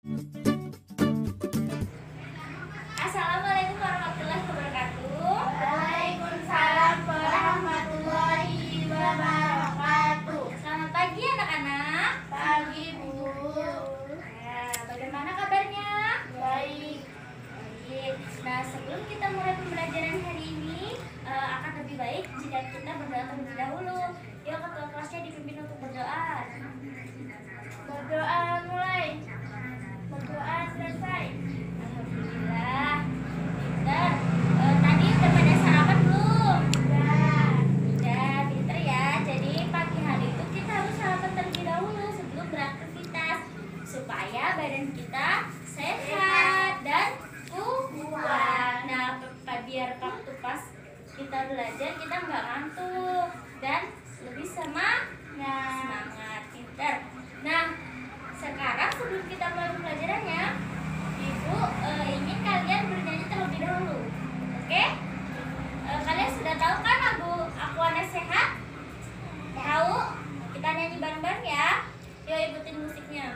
Assalamualaikum warahmatullahi wabarakatuh. Waalaikumsalam warahmatullahi wabarakatuh. Selamat pagi anak-anak. Pagi Bu. Nah, bagaimana kabarnya? Baik. Baik. Nah, sebelum kita mulai pembelajaran hari ini, akan lebih baik jika kita berdoa terlebih dahulu. Yuk, ketua kelasnya dipimpin untuk berdoa. Berdoa mulai. Berdoa selesai. Alhamdulillah. Pinter. Tadi udah pada sarapan belum? Udah, pinter ya. Jadi pagi hari itu kita harus sarapan terlebih dahulu sebelum beraktivitas supaya badan kita sehat dan kuat. Nah, biar waktu pas kita belajar kita nggak ngantuk dan lebih semangat. Pinter. Nah, sekarang sebelum kita mulai pembelajarannya, Ibu ingin kalian bernyanyi terlebih dahulu. Oke? Kalian sudah tahu kan lagu Aku Anak Sehat? Tahu? Kita nyanyi bareng-bareng ya. Yuk, ikutin musiknya.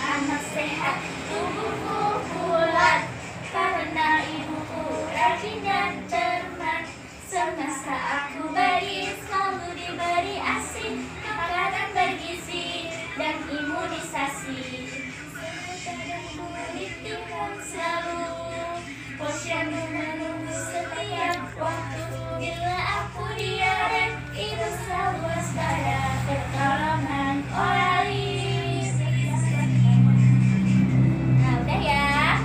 Anak sehat, tubuhku kuat, karena ibuku rajin dan cermat. Semasa aku bayi selalu diberi ASI, makanan bergizi dan imunisasi. Sekarang kulit timbang selalu, posyandu menunggu setiap waktu. Bila aku diare, ibu selalu waspada, pertolongan orali. Nah, udah ya.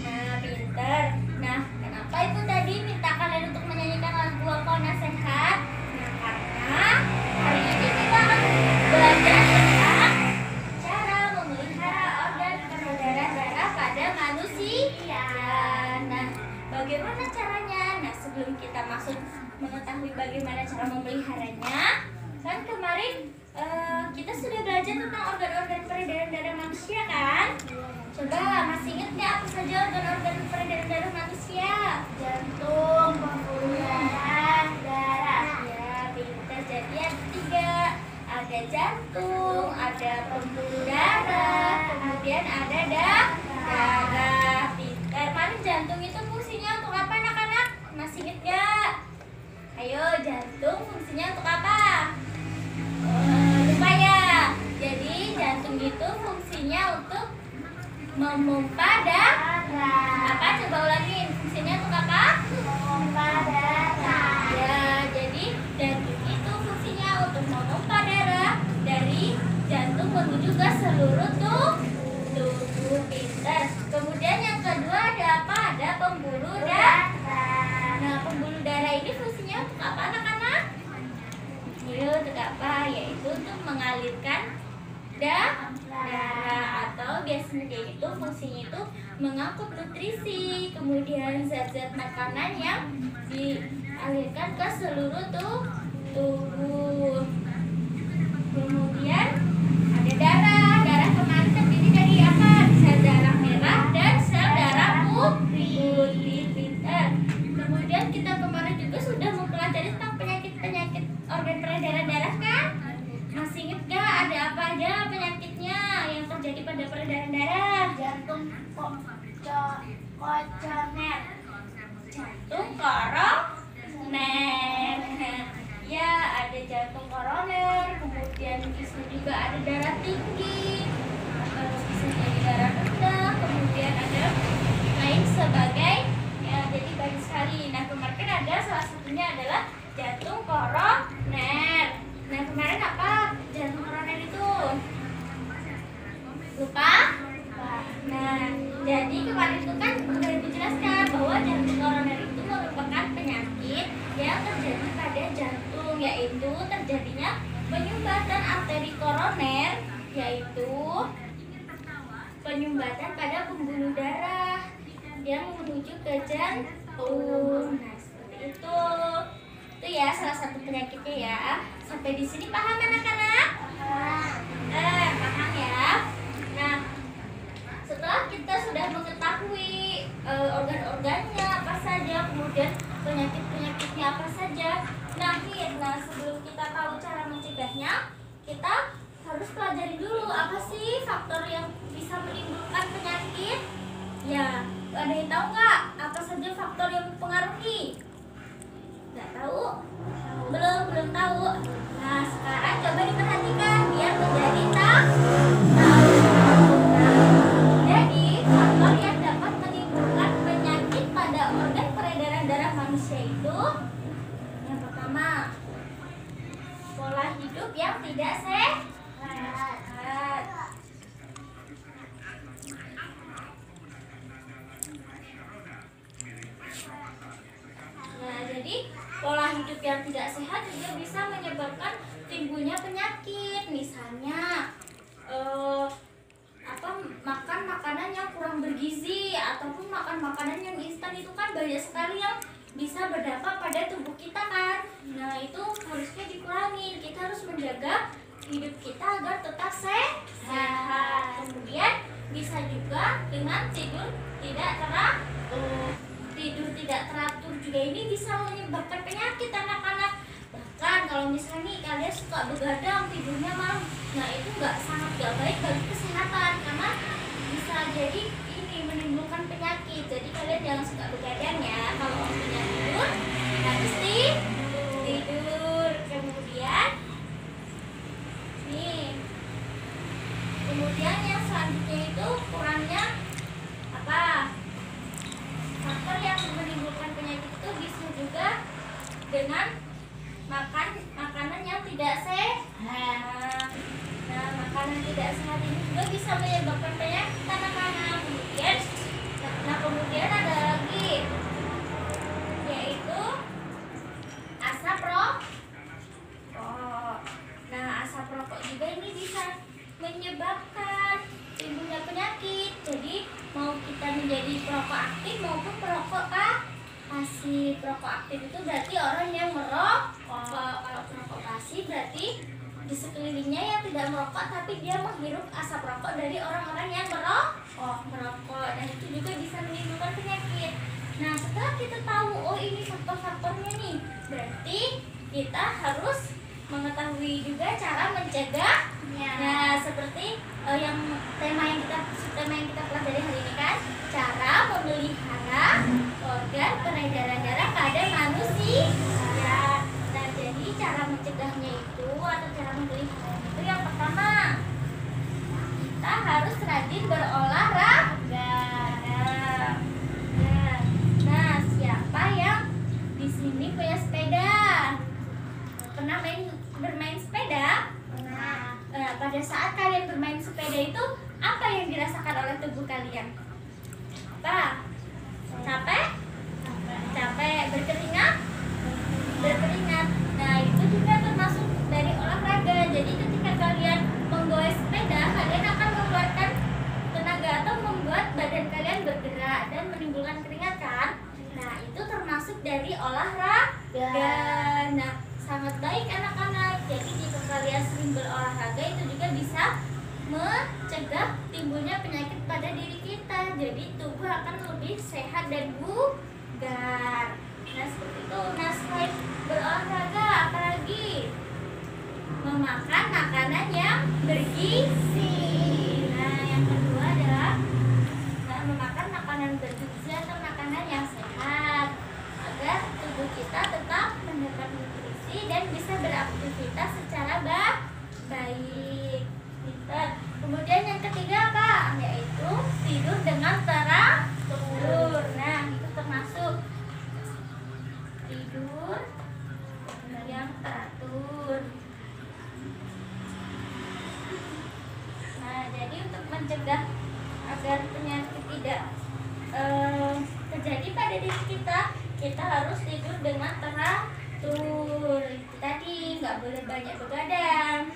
Nah, pinter. Nah, kenapa ibu tadi minta kalian untuk menyanyikan lagu Aku Anak Sehat? Nah, karena hari ini kita akan belajar tentang cara memelihara organ peredaran darah pada manusia. Nah, bagaimana caranya? Nah, sebelum kita masuk mengetahui bagaimana cara memeliharanya, kan kemarin kita sudah belajar tentang organ-organ peredaran darah manusia kan? Coba masih ingat nggak apa saja organ-organ peredaran darah manusia? Jantung, pembuluh darah. Ya, pintar. Jadi ada 3. Ada jantung, ada pembuluh darah, kemudian ada darah. Pintar. Paling jantung itu fungsinya untuk apa anak-anak? Masih ingat nggak? Ayo, jantung fungsinya untuk apa? Lupa ya. Jadi jantung itu fungsinya untuk memompa darah. Apa? Coba ulangin. Fungsinya untuk apa? Pompa darah. Ya, jadi jantung itu fungsinya untuk memompa darah dari jantung menuju ke seluruh tubuh. Pintar. Kemudian yang kedua ada apa? Ada pembuluh darah. Nah, pembuluh darah ini fungsinya untuk apa anak-anak? Yuk, untuk apa? Yaitu untuk mengalirkan darah, atau biasanya dia itu fungsinya itu mengangkut nutrisi, kemudian zat-zat makanan yang dialirkan ke seluruh tubuh. Kemudian ada darah. Darah kemarin terdiri dari apa? Sel darah merah dan sel darah putih. Pintar. Kemudian kita kemarin juga sudah mempelajari tentang penyakit-penyakit organ peredaran darah kan? Masih ingat gak ada apa aja penyakitnya yang terjadi pada peredaran darah? Jantung koroner. Jantung koroner. Ya, ada jantung koroner. Kemudian bisa juga ada darah tinggi, atau bisa jadi darah rendah. Kemudian ada lain sebagai. Ya, jadi banyak sekali. Nah, kemarin kan ada salah satunya adalah jantung koroner. Nah, kemarin apa jantung koroner itu? Lupa? Nah, jadi kemarin itu kan sudah dijelaskan bahwa jantung koroner itu merupakan penyakit yang terjadi pada jantung, yaitu terjadinya penyumbatan arteri koroner, yaitu penyumbatan pada pembuluh darah yang menuju ke jantung. Nah, seperti itu. Itu ya salah satu penyakitnya ya. Sampai di sini paham anak-anak? Paham ya. Nah, setelah kita sudah mengetahui organ-organnya apa saja, kemudian penyakit-penyakitnya apa saja, sebelum kita tahu cara mencegahnya, kita harus pelajari dulu apa sih faktor yang bisa menimbulkan penyakit. Ya, ada yang tahu nggak apa saja faktor yang mempengaruhi? Nggak tahu? Belum tahu. Nah, sekarang coba diperhatikan biar menjadi tahu. Jadi, faktor yang dapat menimbulkan penyakit pada organ peredaran darah manusia itu yang pertama, pola hidup yang tidak sehat. Nah, jadi pola hidup yang tidak sehat juga bisa menyebabkan timbulnya penyakit. Misalnya makan makanan yang kurang bergizi ataupun makan makanan yang instan, itu kan banyak sekali yang bisa berdampak pada tubuh kita kan. Nah, itu harusnya dikurangi. Kita harus menjaga hidup kita agar tetap sehat. Kemudian bisa juga dengan tidur tidak teratur juga, ini bisa menyebabkan penyakit anak-anak. Bahkan kalau misalnya kalian suka begadang tidurnya malam, nah itu sangat gak baik bagi kesehatan karena bisa jadi ini menimbulkan penyakit. Jadi kalian jangan suka begadang ya. Kalau waktunya tidur harus tidur. Kemudian yang selanjutnya itu kurangnya faktor yang menimbulkan penyakit itu bisa juga dengan makan makanan yang tidak sehat. Nah, makanan tidak sehat ini juga bisa menyebabkan penyakit anak-anak. Kemudian ada lagi, yaitu asap rokok. Nah, asap rokok juga ini bisa menyebabkan timbulnya penyakit. Jadi mau kita menjadi perokok aktif maupun perokok pasif. Perokok aktif itu berarti orang yang merokok. Kalau perokok pasif berarti di sekelilingnya yang tidak merokok tapi dia menghirup asap rokok dari orang-orang yang merokok. Dan itu juga bisa menimbulkan penyakit. Nah, setelah kita tahu ini faktor-faktornya nih, berarti kita harus mengetahui juga cara mencegahnya. Nah, seperti tema yang kita pelajari hari ini kan, cara memelihara organ peredaran darah pada manusia. Nah, jadi cara mencegahnya itu atau cara memelihara itu yang pertama, kita harus rajin berolahraga. Nah, siapa yang di sini punya sepeda? Pernah bermain sepeda? Pernah. Pada saat kalian bermain sepeda itu apa yang dirasakan oleh tubuh kalian? Apa? Capek? Berkeringat? Nah, itu juga termasuk dari olahraga. Jadi ketika kalian menggoes sepeda, kalian akan mengeluarkan tenaga atau membuat badan kalian bergerak dan menimbulkan keringat kan? Nah, itu termasuk dari olahraga. Nah, sangat baik anak-anak. Jadi jika kalian sering berolahraga itu juga bisa mencegah timbulnya penyakit pada diri kita. Jadi tubuh akan lebih sehat dan bugar. Nah, seperti itu. Nah, selain berolahraga, apalagi memakan makanan yang bergizi. Nah, yang kedua adalah memakan makanan bergizi atau makanan yang sehat agar tubuh kita tetap mendapat nutrisi dan bisa beraktivitas secara baik. Kemudian yang ketiga apa? Yaitu tidur dengan teratur. Nah, itu termasuk tidur yang teratur. Nah, jadi untuk mencegah agar penyakit tidak terjadi pada diri kita, kita harus tidur dengan teratur. Tadi nggak boleh banyak begadang.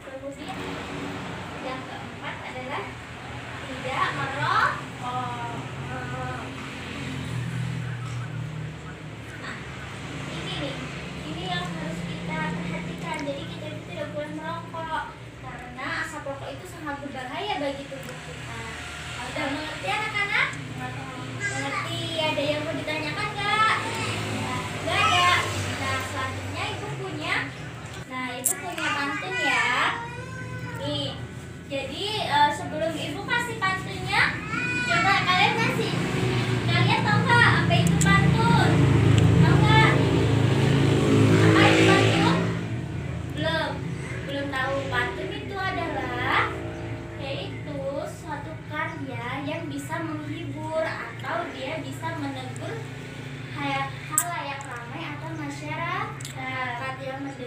Kemudian yang keempat adalah tidak merokok. Nah, ini yang harus kita perhatikan. Jadi kita itu tidak boleh merokok karena asap rokok itu sangat berbahaya bagi tubuh kita. Sudah mengerti anak-anak? Mengerti? Ada yang mau ditanyakan nggak? Nggak ada. Nah, selanjutnya ibu punya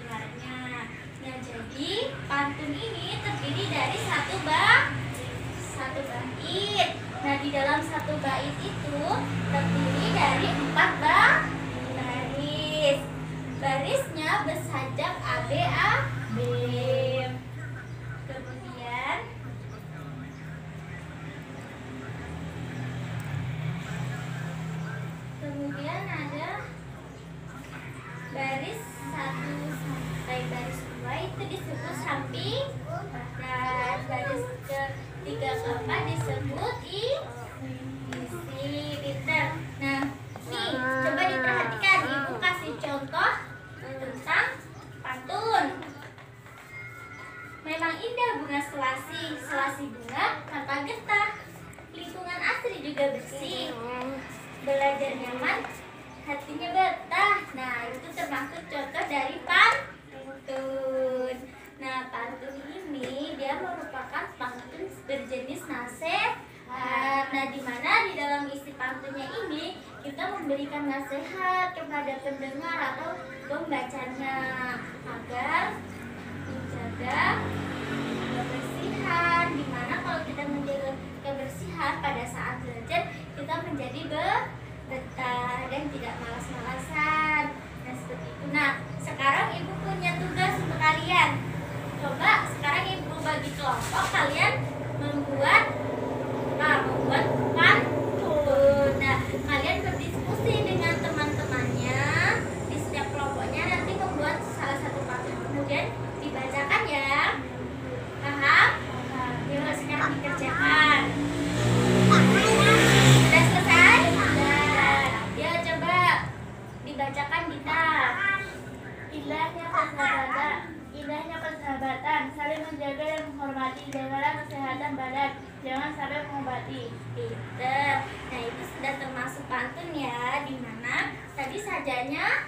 mendengarnya. Nah, jadi pantun ini terdiri dari satu bait. Nah, di dalam satu bait itu terdiri dari 4 baris. Barisnya bersajak A B. Kemudian ada baris 1 sampai baris 2 itu disebut samping dan baris ke-3 ke 4 disebut isi. Pinter. Nah, nih coba diperhatikan, Ibu kasih contoh tentang pantun. Memang indah bunga selasi bunga tanpa getah. Lingkungan asri juga bersih. Belajar nyaman, hatinya betah. Nah, itu termasuk contoh dari pantun. Nah, pantun ini dia merupakan pantun berjenis nasihat. Nah, di mana di dalam isi pantunnya ini kita memberikan nasihat kepada pendengar atau pembacanya agar menjaga kebersihan. Di mana kalau kita menjaga kebersihan pada saat belajar kita menjadi betah dan tidak malas-malasan. Nah, seperti itu. Nah, sekarang Ibu punya tugas untuk kalian. Coba sekarang Ibu bagi kelompok, kalian membuat pantun. Nah, kalian berdiskusi dengan teman-temannya di setiap kelompoknya, nanti membuat salah satu pantun kemudian dibacakan ya. Paham? Yuk sekarang dikerjakan. Sudah selesai? Sudah. Ya, coba dibacakan kita. Indahnya persahabatan, saling menjaga dan menghormati, jagalah kesehatan badan, jangan sampai mengobati. Pinter. Nah, itu sudah termasuk pantun ya, di mana tadi sajanya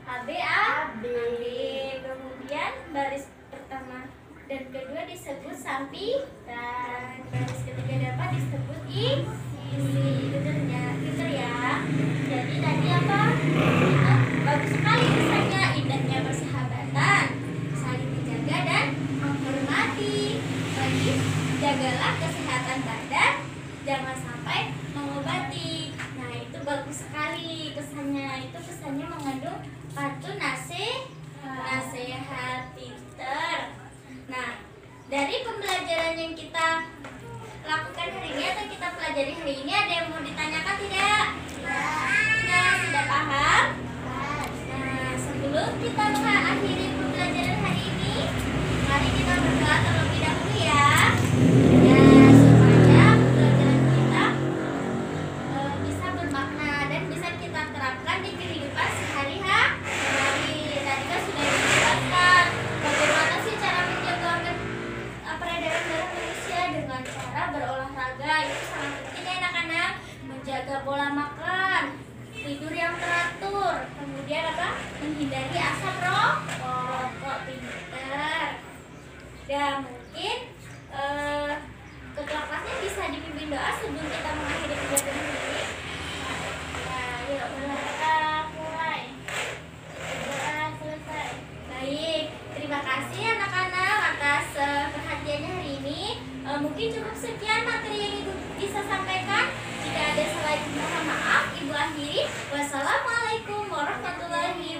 A B. Kemudian baris pertama dan kedua disebut samping dan baris ketiga dapat disebut isi. Pinter ya. Jadi tadi apa? Bagus sekali misalnya indahnya persahabatan, saling menjaga dan menghormati. Lagi jagalah kesehatan badan, jangan sampai mengobati. Nah, itu bagus sekali pesannya. Itu pesannya mengandung pantun nasihat. Pinter. Nah, dari pembelajaran yang kita lakukan hari ini atau kita pelajari hari ini, ada yang mau ditanyakan tidak? Nah, sudah paham? Nah, sebelum kita mengakhiri pembelajaran hari ini, mari kita berdoa terlebih dahulu ya. Nah, supaya pembelajaran kita bisa bermakna dan bisa kita terapkan di kehidupan sehari-hari. Tadi kan sudah dijelaskan bagaimana sih cara menjaga peredaran darah manusia dengan cara berolahraga. Itu sangat penting ya anak-anak. Menjaga pola makan, tidur yang teratur, kemudian apa? Menghindari asap rokok. Pinter. Dan mungkin ketua kelasnya bisa dipimpin doa sebelum kita mengakhiri pembelajaran ini. Nah, yuk kita mulai. Doa selesai. Baik, terima kasih anak-anak atas perhatiannya hari ini. Mungkin cukup sekian materi yang Ibu bisa sampaikan. Jika ada salah, mohon maaf. Ibu akhiri. Wassalamualaikum warahmatullahi